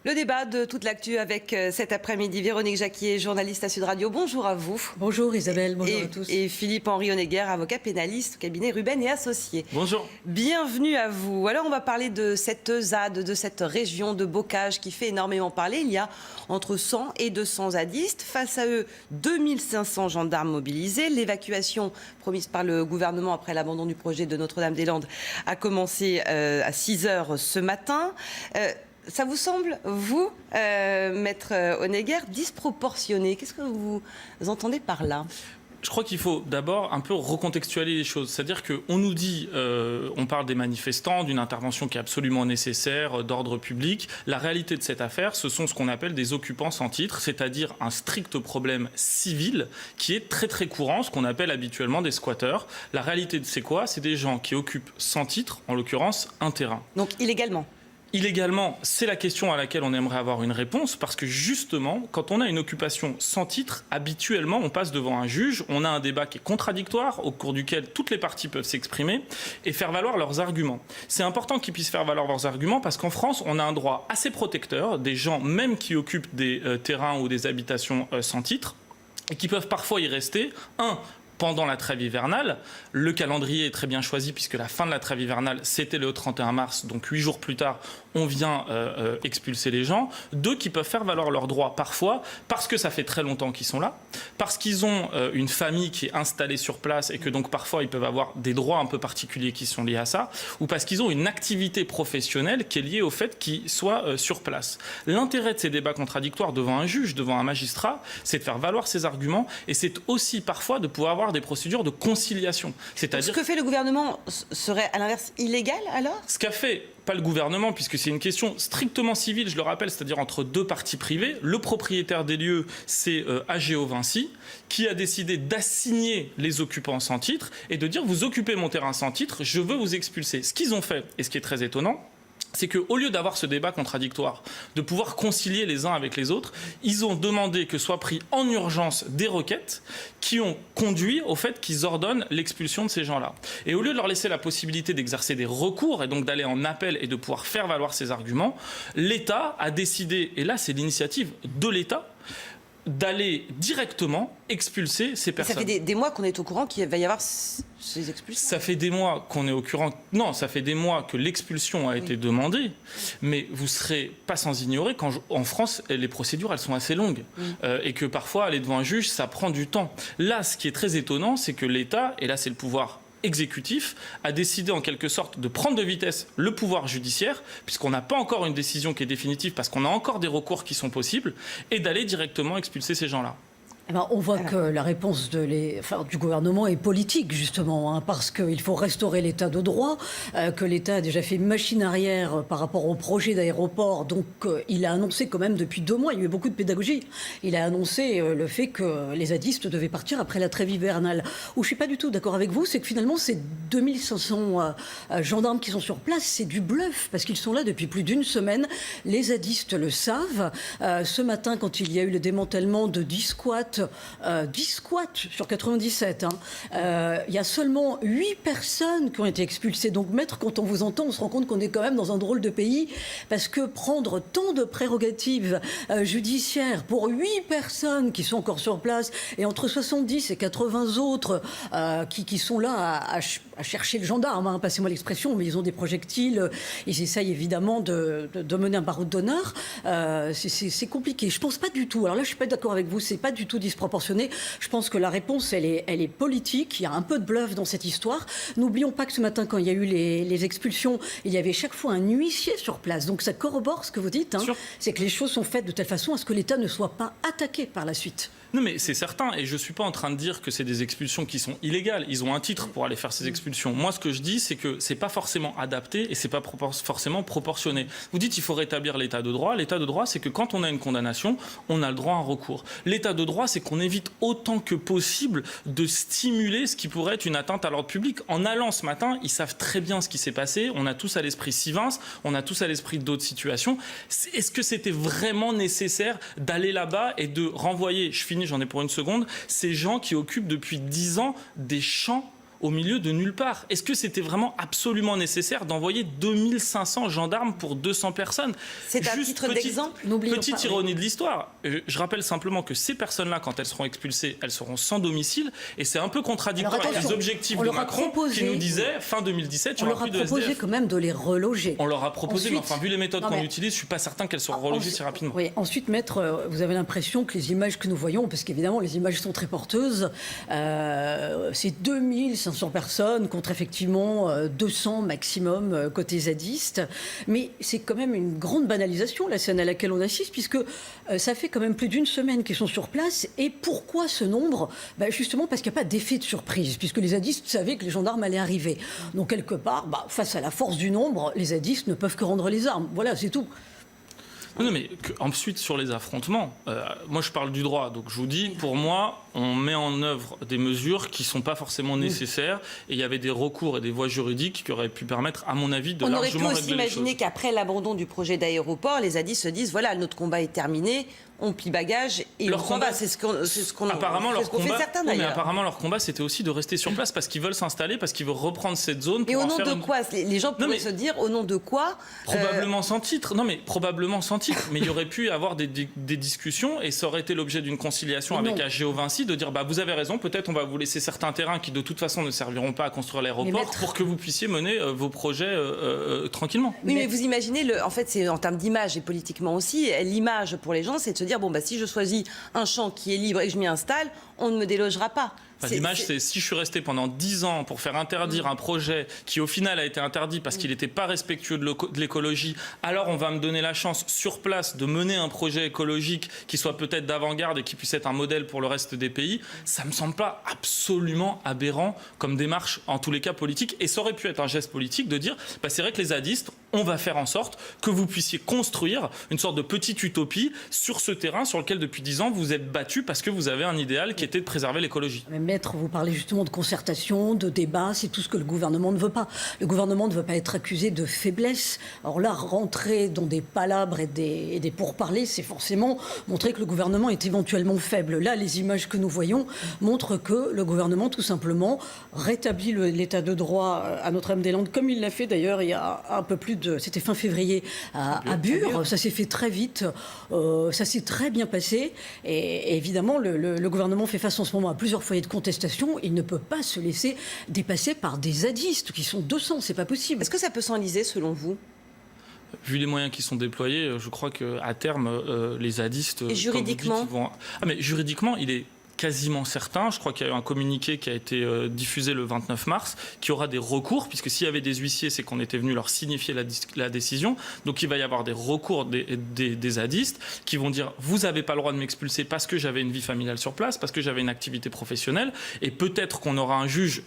Le débat de toute l'actu avec cet après-midi, Véronique Jacquier, journaliste à Sud Radio. Bonjour à vous. Bonjour Isabelle, bonjour à tous. Et Philippe-Henri Honegger, avocat pénaliste au cabinet Ruben et Associés. Bonjour. Bienvenue à vous. Alors on va parler de cette ZAD, de cette région de Bocage qui fait énormément parler. Il y a entre 100 et 200 zadistes. Face à eux, 2500 gendarmes mobilisés. L'évacuation promise par le gouvernement après l'abandon du projet de Notre-Dame-des-Landes a commencé à 6h ce matin. Ça vous semble, vous, maître Honegger, disproportionné? Qu'est-ce que vous entendez par là? Je crois qu'il faut d'abord un peu recontextualiser les choses. C'est-à-dire qu'on nous dit, on parle des manifestants, d'une intervention qui est absolument nécessaire, d'ordre public. La réalité de cette affaire, ce sont ce qu'on appelle des occupants sans titre, c'est-à-dire un strict problème civil qui est très très courant, ce qu'on appelle habituellement des squatteurs. La réalité, c'est quoi? C'est des gens qui occupent sans titre, en l'occurrence un terrain. Donc illégalement? Illégalement, c'est la question à laquelle on aimerait avoir une réponse, parce que justement, quand on a une occupation sans titre, habituellement, on passe devant un juge, on a un débat qui est contradictoire, au cours duquel toutes les parties peuvent s'exprimer et faire valoir leurs arguments. C'est important qu'ils puissent faire valoir leurs arguments, parce qu'en France, on a un droit assez protecteur des gens, même qui occupent des terrains ou des habitations sans titre, et qui peuvent parfois y rester, pendant la trêve hivernale. Le calendrier est très bien choisi puisque la fin de la trêve hivernale, c'était le 31 mars, donc 8 jours plus tard, on vient expulser les gens. 2, qui peuvent faire valoir leurs droits parfois parce que ça fait très longtemps qu'ils sont là, parce qu'ils ont une famille qui est installée sur place et que donc parfois ils peuvent avoir des droits un peu particuliers qui sont liés à ça, ou parce qu'ils ont une activité professionnelle qui est liée au fait qu'ils soient sur place. L'intérêt de ces débats contradictoires devant un juge, devant un magistrat, c'est de faire valoir ses arguments, et c'est aussi parfois de pouvoir avoir des procédures de conciliation. C'est-à-dire ce que fait le gouvernement serait à l'inverse illégal alors? Ce qu'a fait pas le gouvernement, puisque c'est une question strictement civile, je le rappelle, c'est-à-dire entre deux parties privées. Le propriétaire des lieux, c'est AGO Vinci, qui a décidé d'assigner les occupants sans titre et de dire vous occupez mon terrain sans titre, je veux vous expulser. Ce qu'ils ont fait, et ce qui est très étonnant, c'est qu'au lieu d'avoir ce débat contradictoire, de pouvoir concilier les uns avec les autres, ils ont demandé que soient pris en urgence des requêtes qui ont conduit au fait qu'ils ordonnent l'expulsion de ces gens-là. Et au lieu de leur laisser la possibilité d'exercer des recours et donc d'aller en appel et de pouvoir faire valoir ces arguments, l'État a décidé, et là c'est l'initiative de l'État, d'aller directement expulser ces personnes. Ça fait des mois qu'on est au courant qu'il va y avoir ces expulsions. Ça fait des mois qu'on est au courant. Non, ça fait des mois que l'expulsion a été demandée, mais vous serez pas sans ignorer qu'en France, les procédures, elles sont assez longues et que parfois, aller devant un juge, ça prend du temps. Là, ce qui est très étonnant, c'est que l'État, et là c'est le pouvoir exécutif, a décidé en quelque sorte de prendre de vitesse le pouvoir judiciaire, puisqu'on n'a pas encore une décision qui est définitive, parce qu'on a encore des recours qui sont possibles, et d'aller directement expulser ces gens-là. Eh ben, on voit que la réponse du gouvernement est politique, justement, parce qu'il faut restaurer l'état de droit, que l'État a déjà fait machine arrière par rapport au projet d'aéroport. Donc, il a annoncé quand même depuis 2 mois, il y a eu beaucoup de pédagogie, il a annoncé le fait que les zadistes devaient partir après la trêve hivernale. Où je ne suis pas du tout d'accord avec vous, c'est que finalement, ces 2500 gendarmes qui sont sur place, c'est du bluff, parce qu'ils sont là depuis plus d'1 semaine. Les zadistes le savent. Ce matin, quand il y a eu le démantèlement de 10 squats sur 97. Il y a seulement 8 personnes qui ont été expulsées. Donc, maître, quand on vous entend, on se rend compte qu'on est quand même dans un drôle de pays, parce que prendre tant de prérogatives judiciaires pour 8 personnes qui sont encore sur place, et entre 70 et 80 autres qui sont là à chercher le gendarme, passez-moi l'expression, mais ils ont des projectiles, ils essayent évidemment de mener un baroud d'honneur. C'est compliqué. Je pense pas du tout. Alors là, je suis pas d'accord avec vous. C'est pas du tout disproportionné. Je pense que la réponse, elle est politique. Il y a un peu de bluff dans cette histoire. N'oublions pas que ce matin, quand il y a eu les expulsions, il y avait chaque fois un huissier sur place. Donc ça corrobore ce que vous dites. C'est que les choses sont faites de telle façon à ce que l'État ne soit pas attaqué par la suite. Non, mais c'est certain, et je ne suis pas en train de dire que c'est des expulsions qui sont illégales. Ils ont un titre pour aller faire ces expulsions. Moi, ce que je dis, c'est que ce n'est pas forcément adapté et ce n'est pas forcément proportionné. Vous dites qu'il faut rétablir l'état de droit. L'état de droit, c'est que quand on a une condamnation, on a le droit à un recours. L'état de droit, c'est qu'on évite autant que possible de stimuler ce qui pourrait être une atteinte à l'ordre public. En allant ce matin, ils savent très bien ce qui s'est passé. On a tous à l'esprit Sivins, on a tous à l'esprit d'autres situations. Est-ce que c'était vraiment nécessaire d'aller là-bas et de renvoyer, je finis, j'en ai pour une seconde, ces gens qui occupent depuis 10 ans des champs au milieu de nulle part. Est-ce que c'était vraiment absolument nécessaire d'envoyer 2500 gendarmes pour 200 personnes? C'est un titre d'exemple. Petite ironie de l'histoire. Je rappelle simplement que ces personnes-là, quand elles seront expulsées, elles seront sans domicile. Et c'est un peu contradictoire avec les objectifs de Macron qui nous disait fin 2017, il n'y aura plus de SDF. On leur a proposé quand même de les reloger. On leur a proposé, mais enfin, vu les méthodes qu'on utilise, je ne suis pas certain qu'elles seront relogées si rapidement. Oui. Ensuite, Maître, vous avez l'impression que les images que nous voyons, parce qu'évidemment les images sont très porteuses, c'est 2500 personnes contre effectivement 200 maximum côté zadiste. Mais c'est quand même une grande banalisation, la scène à laquelle on assiste, puisque ça fait quand même plus d'une semaine qu'ils sont sur place. Et pourquoi ce nombre? Justement parce qu'il n'y a pas d'effet de surprise, puisque les zadistes savaient que les gendarmes allaient arriver. Donc quelque part, face à la force du nombre, les zadistes ne peuvent que rendre les armes. Voilà, c'est tout. Non, mais ensuite, sur les affrontements, moi je parle du droit, donc je vous dis, pour moi, on met en œuvre des mesures qui ne sont pas forcément nécessaires, et il y avait des recours et des voies juridiques qui auraient pu permettre, à mon avis, de largement régler les choses. On aurait pu aussi imaginer qu'après l'abandon du projet d'aéroport, les zadistes se disent, voilà, notre combat est terminé, on plie bagage et on s'en va. C'est ce qu'on fait certains d'ailleurs. Mais apparemment, leur combat, c'était aussi de rester sur place parce qu'ils veulent s'installer, parce qu'ils veulent reprendre cette zone. Et au nom de quoi? Les gens pourraient se dire, au nom de quoi? Probablement sans titre. Non, mais probablement sans titre. Mais il y aurait pu avoir des discussions et ça aurait été l'objet d'une conciliation avec AGO Vinci de dire, vous avez raison, peut-être on va vous laisser certains terrains qui de toute façon ne serviront pas à construire l'aéroport pour que vous puissiez mener vos projets tranquillement. Oui, mais vous imaginez, en fait, c'est en termes d'image et politiquement aussi, l'image pour les gens, c'est de se dire, si je choisis un champ qui est libre et que je m'y installe, on ne me délogera pas. L'image, c'est si je suis resté pendant 10 ans pour faire interdire un projet qui, au final, a été interdit parce qu'il n'était pas respectueux de l'écologie, alors on va me donner la chance, sur place, de mener un projet écologique qui soit peut-être d'avant-garde et qui puisse être un modèle pour le reste des pays, ça ne me semble pas absolument aberrant comme démarche, en tous les cas politique. Et ça aurait pu être un geste politique de dire, c'est vrai que les zadistes, on va faire en sorte que vous puissiez construire une sorte de petite utopie sur ce terrain sur lequel, depuis 10 ans, vous êtes battus parce que vous avez un idéal qui était de préserver l'écologie. Maître, vous parlez justement de concertation, de débat, c'est tout ce que le gouvernement ne veut pas. Le gouvernement ne veut pas être accusé de faiblesse. Alors là, rentrer dans des palabres et des pourparlers, c'est forcément montrer que le gouvernement est éventuellement faible. Là, les images que nous voyons montrent que le gouvernement, tout simplement, rétablit l'état de droit à Notre-Dame-des-Landes, comme il l'a fait d'ailleurs il y a un peu plus de... C'était fin février à Bure. Ça s'est fait très vite, ça s'est très bien passé. Et évidemment, le gouvernement fait face en ce moment à plusieurs foyers de contestation. Il ne peut pas se laisser dépasser par des zadistes qui sont 200, c'est pas possible. Est-ce que ça peut s'enliser selon vous? Vu les moyens qui sont déployés, je crois qu'à terme, les zadistes... Et juridiquement vont... mais juridiquement, il est quasiment certain, je crois qu'il y a eu un communiqué qui a été diffusé le 29 mars, qui aura des recours, puisque s'il y avait des huissiers, c'est qu'on était venu leur signifier la décision. Donc il va y avoir des recours des zadistes qui vont dire, vous n'avez pas le droit de m'expulser parce que j'avais une vie familiale sur place, parce que j'avais une activité professionnelle, et peut-être qu'on aura un juge,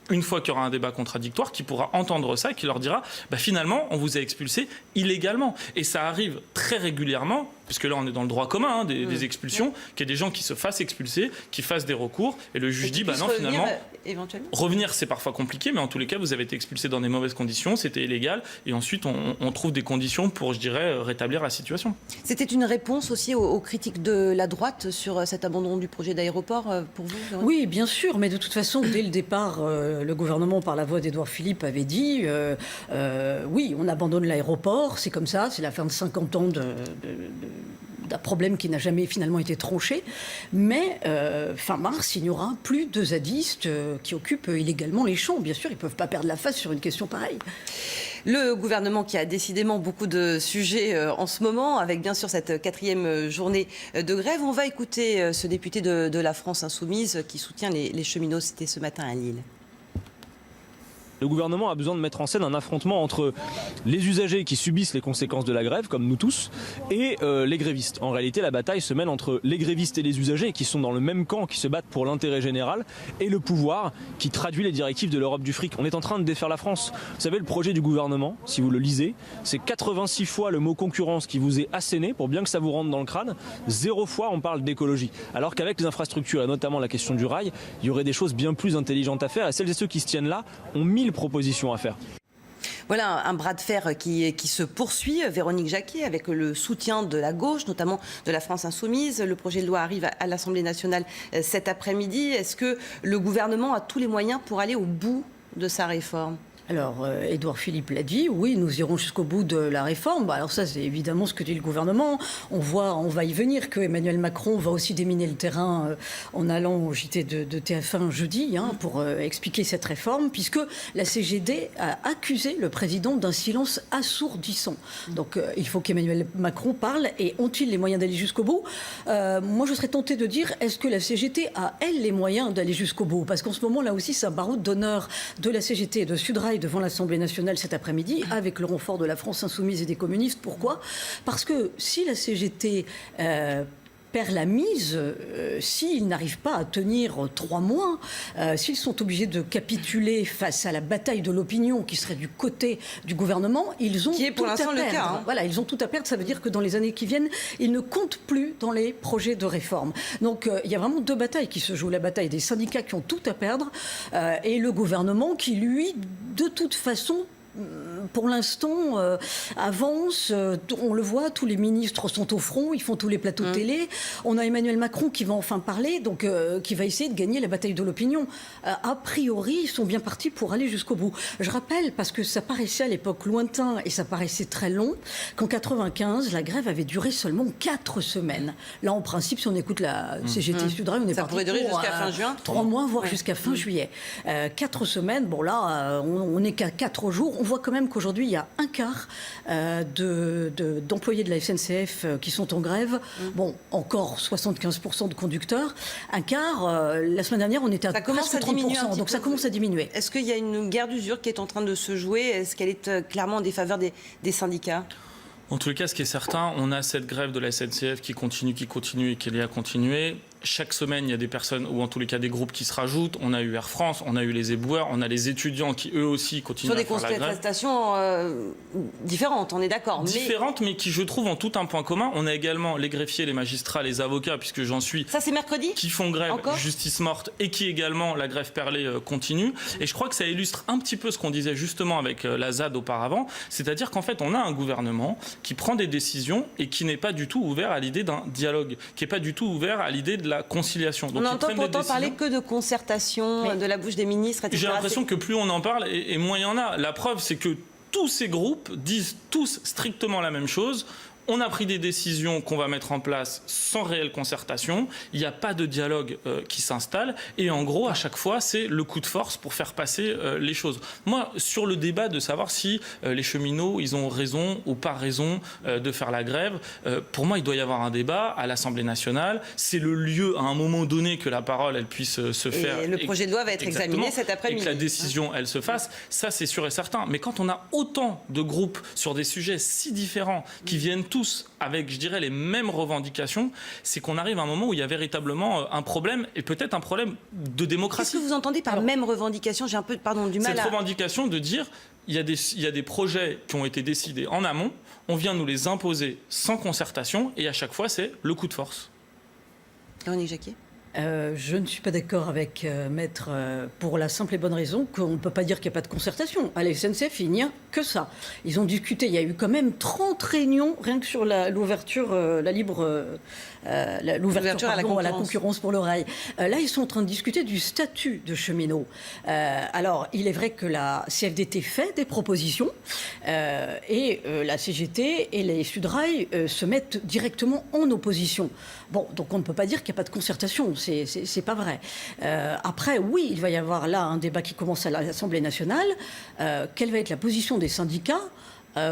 une fois qu'il y aura un débat contradictoire, qui pourra entendre ça et qui leur dira, finalement, on vous a expulsé illégalement. Et ça arrive très régulièrement, puisque là on est dans le droit commun des expulsions, qu'il y ait des gens qui se fassent expulser, qui fassent des recours, et le juge dit, non, finalement, revenir c'est parfois compliqué, mais en tous les cas, vous avez été expulsé dans des mauvaises conditions, c'était illégal, et ensuite on trouve des conditions pour, je dirais, rétablir la situation. C'était une réponse aussi aux critiques de la droite sur cet abandon du projet d'aéroport, pour vous, Véronique? Oui, bien sûr, mais de toute façon, dès le départ, le gouvernement, par la voix d'Édouard Philippe, avait dit oui, on abandonne l'aéroport, c'est comme ça, c'est la fin de 50 ans d'un problème qui n'a jamais finalement été tranché. Mais fin mars, il n'y aura plus de zadistes qui occupent illégalement les champs. Bien sûr, ils ne peuvent pas perdre la face sur une question pareille. Le gouvernement qui a décidément beaucoup de sujets en ce moment, avec bien sûr cette 4e journée de grève. On va écouter ce député de la France Insoumise qui soutient les cheminots. C'était ce matin à Lille. Le gouvernement a besoin de mettre en scène un affrontement entre les usagers qui subissent les conséquences de la grève, comme nous tous, et les grévistes. En réalité, la bataille se mène entre les grévistes et les usagers qui sont dans le même camp, qui se battent pour l'intérêt général, et le pouvoir qui traduit les directives de l'Europe du fric. On est en train de défaire la France. Vous savez, le projet du gouvernement, si vous le lisez, c'est 86 fois le mot concurrence qui vous est asséné pour bien que ça vous rentre dans le crâne. 0 fois on parle d'écologie. Alors qu'avec les infrastructures, et notamment la question du rail, il y aurait des choses bien plus intelligentes à faire. Et celles et ceux qui se tiennent là ont 1000 propositions à faire. Voilà un bras de fer qui se poursuit, Véronique Jacquier, avec le soutien de la gauche, notamment de la France Insoumise. Le projet de loi arrive à l'Assemblée nationale cet après-midi. Est-ce que le gouvernement a tous les moyens pour aller au bout de sa réforme ? Alors, Édouard Philippe l'a dit, oui, nous irons jusqu'au bout de la réforme. Alors ça, c'est évidemment ce que dit le gouvernement. On va y venir, que Emmanuel Macron va aussi déminer le terrain en allant au JT de TF1 jeudi pour expliquer cette réforme, puisque la CGD a accusé le président d'un silence assourdissant. Donc, il faut qu'Emmanuel Macron parle. Et ont-ils les moyens d'aller jusqu'au bout ? Moi, je serais tentée de dire, est-ce que la CGT a, elle, les moyens d'aller jusqu'au bout ? Parce qu'en ce moment, là aussi, c'est un baroud d'honneur de la CGT et de Sudrail devant l'Assemblée nationale cet après-midi, avec le renfort de la France Insoumise et des communistes. Pourquoi ? Parce que si la CGT perd la mise, s'ils n'arrivent pas à tenir 3 mois, s'ils sont obligés de capituler face à la bataille de l'opinion qui serait du côté du gouvernement, ils ont qui est pour tout à l'instant perdre. le cas. Voilà, ils ont tout à perdre. Ça veut dire que dans les années qui viennent, ils ne comptent plus dans les projets de réforme. Donc il y a vraiment 2 batailles qui se jouent. La bataille des syndicats qui ont tout à perdre et le gouvernement qui, lui, de toute façon, pour l'instant, avance. On le voit, tous les ministres sont au front, ils font tous les plateaux de télé. On a Emmanuel Macron qui va enfin parler, donc qui va essayer de gagner la bataille de l'opinion. A priori, ils sont bien partis pour aller jusqu'au bout. Je rappelle, parce que ça paraissait à l'époque lointain et ça paraissait très long, qu'en 95, la grève avait duré seulement 4 semaines. Là, en principe, si on écoute la CGT Sudrail, on est parti pourrait durer jusqu'à fin juin. 3 mois, voire jusqu'à fin juillet. 4 semaines, bon là, on n'est qu'à 4 jours. On voit quand même qu'aujourd'hui, il y a un quart d'employés de la SNCF qui sont en grève. Bon, encore 75% de conducteurs. Un quart, la semaine dernière, on était à presque 30%. Donc ça commence à diminuer. Est-ce qu'il y a une guerre d'usure qui est en train de se jouer ? Est-ce qu'elle est clairement en défaveur des syndicats ? En tous les cas, ce qui est certain, on a cette grève de la SNCF qui continue et qui est à continuer. Chaque semaine, il y a des personnes, ou en tous les cas des groupes qui se rajoutent. On a eu Air France, on a eu les éboueurs, on a les étudiants qui eux aussi continuent à faire la grève. Sur des contestations différentes, on est d'accord. Différentes, mais qui je trouve ont tout un point commun. On a également les greffiers, les magistrats, les avocats, puisque j'en suis. Ça c'est mercredi ? Qui font grève, justice morte, et qui également, la grève perlée continue. Et je crois que ça illustre un petit peu ce qu'on disait justement avec la ZAD auparavant. C'est-à-dire qu'en fait, on a un gouvernement qui prend des décisions et qui n'est pas du tout ouvert à l'idée d'un dialogue, qui n'est pas du tout ouvert à l'idée de la conciliation. Donc, on n'entend pourtant parler que de concertation de la bouche des ministres, etc. J'ai l'impression que plus on en parle et moins il y en a. La preuve, c'est que tous ces groupes disent tous strictement la même chose. On a pris des décisions qu'on va mettre en place sans réelle concertation. Il n'y a pas de dialogue qui s'installe. Et en gros, à chaque fois, c'est le coup de force pour faire passer les choses. Moi, sur le débat de savoir si les cheminots, ils ont raison ou pas raison de faire la grève, pour moi, il doit y avoir un débat à l'Assemblée nationale. C'est le lieu, à un moment donné, que la parole, elle puisse se faire. Et le projet de loi va être examiné cet après-midi. Et que la décision, elle se fasse. Ça, c'est sûr et certain. Mais quand on a autant de groupes sur des sujets si différents qui viennent tous avec, je dirais, les mêmes revendications, c'est qu'on arrive à un moment où il y a véritablement un problème, et peut-être un problème de démocratie. Qu'est-ce que vous entendez par même revendication ? J'ai un peu du mal Cette revendication de dire, il y a des projets qui ont été décidés en amont, on vient nous les imposer sans concertation, et à chaque fois, c'est le coup de force. Véronique Jacquier ? Je ne suis pas d'accord avec Maître pour la simple et bonne raison qu'on ne peut pas dire qu'il n'y a pas de concertation. À la SNCF, il n'y a que ça. Ils ont discuté, il y a eu quand même 30 réunions, rien que sur l'ouverture à la concurrence pour le rail. Là, ils sont en train de discuter du statut de cheminot. Alors, il est vrai que la CFDT fait des propositions et la CGT et les Sudrail se mettent directement en opposition. Bon, donc on ne peut pas dire qu'il n'y a pas de concertation. C'est pas vrai. Après, oui, il va y avoir là un débat qui commence à l'Assemblée nationale. Quelle va être la position des syndicats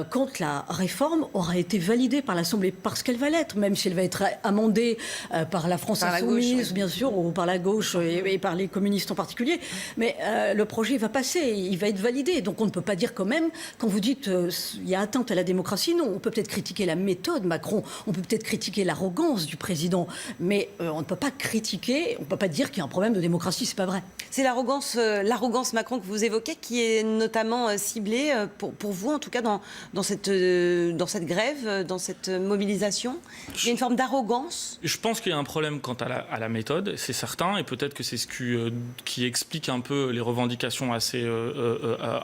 quand la réforme aura été validée par l'Assemblée, parce qu'elle va l'être, même si elle va être amendée par la France Insoumise, bien sûr, ou par la gauche et par les communistes en particulier. Mais le projet va passer, il va être validé. Donc on ne peut pas dire quand même, quand vous dites il y a atteinte à la démocratie, non. On peut peut-être critiquer la méthode Macron, on peut peut-être critiquer l'arrogance du président, mais on ne peut pas critiquer, on ne peut pas dire qu'il y a un problème de démocratie, c'est pas vrai. C'est l'arrogance Macron que vous évoquez qui est notamment ciblée, pour vous en tout cas, dans dans cette grève, dans cette mobilisation? Il y a une forme d'arrogance? Je pense qu'il y a un problème quant à la méthode, c'est certain, et peut-être que c'est ce qui explique un peu les revendications assez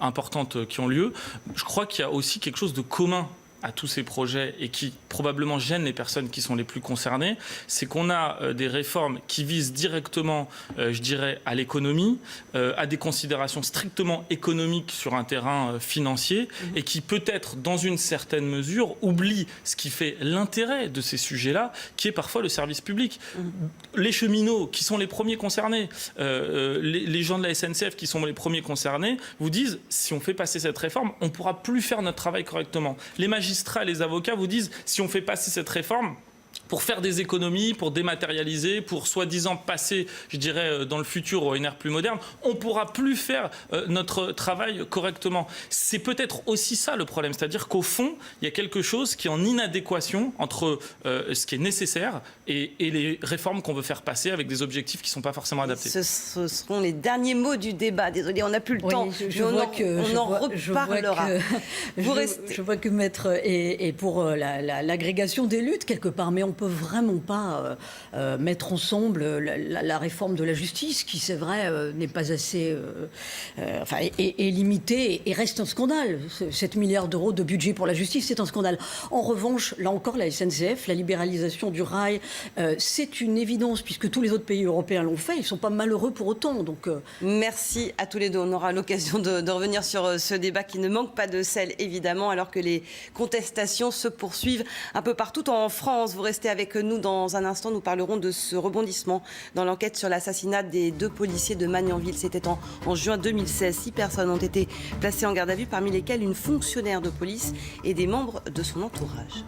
importantes qui ont lieu. Je crois qu'il y a aussi quelque chose de commun à tous ces projets et qui probablement gênent les personnes qui sont les plus concernées, c'est qu'on a des réformes qui visent directement, je dirais, à l'économie, à des considérations strictement économiques sur un terrain financier et qui peut-être, dans une certaine mesure, oublient ce qui fait l'intérêt de ces sujets-là, qui est parfois le service public. Les cheminots, qui sont les premiers concernés, les gens de la SNCF, qui sont les premiers concernés, vous disent, si on fait passer cette réforme, on ne pourra plus faire notre travail correctement. Les magistrats et les avocats vous disent, si on fait passer cette réforme, pour faire des économies, pour dématérialiser, pour soi-disant passer, je dirais, dans le futur à une ère plus moderne, on ne pourra plus faire notre travail correctement. C'est peut-être aussi ça le problème, c'est-à-dire qu'au fond, il y a quelque chose qui est en inadéquation entre ce qui est nécessaire et les réformes qu'on veut faire passer avec des objectifs qui ne sont pas forcément adaptés. Ce seront les derniers mots du débat. Désolé, on n'a plus le temps, mais on en reparlera. Je vois que Maître est pour l'agrégation des luttes quelque part, mais on peut vraiment pas mettre ensemble la réforme de la justice, qui c'est vrai n'est pas assez, est limitée et reste un scandale. 7 milliards d'euros de budget pour la justice, c'est un scandale. En revanche, là encore, la SNCF, la libéralisation du rail, c'est une évidence puisque tous les autres pays européens l'ont fait. Ils sont pas malheureux pour autant. Donc merci à tous les deux. On aura l'occasion de revenir sur ce débat qui ne manque pas de sel, évidemment, alors que les contestations se poursuivent un peu partout en France. Vous restez avec nous dans un instant. Nous parlerons de ce rebondissement dans l'enquête sur l'assassinat des 2 policiers de Magnanville. C'était en juin 2016. 6 personnes ont été placées en garde à vue, parmi lesquelles une fonctionnaire de police et des membres de son entourage.